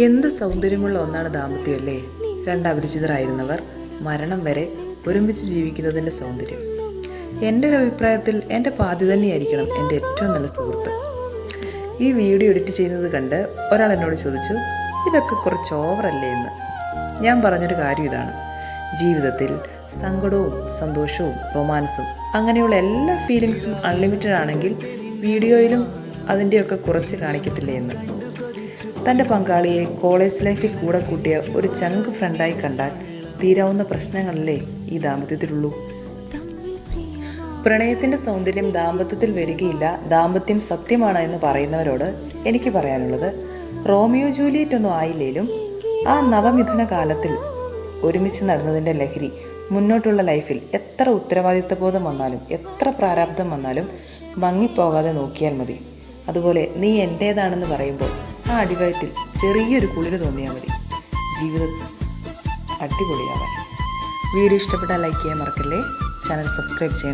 എന്ത് സൗന്ദര്യമുള്ള ഒന്നാണ് ദാമ്പത്യം അല്ലേ? രണ്ട് അപരിചിതരായിരുന്നവർ മരണം വരെ ഒരുമിച്ച് ജീവിക്കുന്നതിൻ്റെ സൗന്ദര്യം. എൻ്റെ ഒരു അഭിപ്രായത്തിൽ എൻ്റെ പാതി തന്നെയായിരിക്കണം എൻ്റെ ഏറ്റവും നല്ല സുഹൃത്ത്. ഈ വീഡിയോ എഡിറ്റ് ചെയ്യുന്നത് കണ്ട് ഒരാൾ എന്നോട് ചോദിച്ചു, ഇതൊക്കെ കുറച്ച് ഓവറല്ലേ എന്ന്. ഞാൻ പറഞ്ഞൊരു കാര്യം ഇതാണ്: ജീവിതത്തിൽ സങ്കടവും സന്തോഷവും റൊമാൻസും അങ്ങനെയുള്ള എല്ലാ ഫീലിങ്സും അൺലിമിറ്റഡ് ആണെങ്കിൽ വീഡിയോയിലും അതിൻ്റെയൊക്കെ കുറച്ച് കാണിക്കത്തില്ലേ എന്ന്. തൻ്റെ പങ്കാളിയെ കോളേജ് ലൈഫിൽ കൂടെ കൂട്ടിയ ഒരു ചങ്ക് ഫ്രണ്ടായി കണ്ടാൽ തീരാവുന്ന പ്രശ്നങ്ങളല്ലേ ഈ ദാമ്പത്യത്തിലുള്ളൂ. പ്രണയത്തിൻ്റെ സൗന്ദര്യം ദാമ്പത്യത്തിൽ വരികയില്ല, ദാമ്പത്യം സത്യമാണ് എന്ന് പറയുന്നവരോട് എനിക്ക് പറയാനുള്ളത്, റോമിയോ ജൂലിയറ്റ് ഒന്നും ആയില്ലേലും ആ നവമിഥുന കാലത്തിൽ ഒരുമിച്ച് നടന്നതിൻ്റെ ലഹരി മുന്നോട്ടുള്ള ലൈഫിൽ എത്ര ഉത്തരവാദിത്വബോധം വന്നാലും എത്ര പ്രാരാബ്ദം വന്നാലും മങ്ങിപ്പോകാതെ നോക്കിയാൽ മതി. അതുപോലെ നീ എൻ്റേതാണെന്ന് പറയുമ്പോൾ ആ അടിവയറ്റിൽ ചെറിയൊരു കുളിര് തോന്നിയാൽ മതി ജീവിതം അടിപൊളിയാവാൻ. വീഡിയോ ഇഷ്ടപ്പെട്ടാൽ ലൈക്ക് ചെയ്യാൻ മറക്കല്ലേ. ചാനൽ സബ്സ്ക്രൈബ് ചെയ്യണം.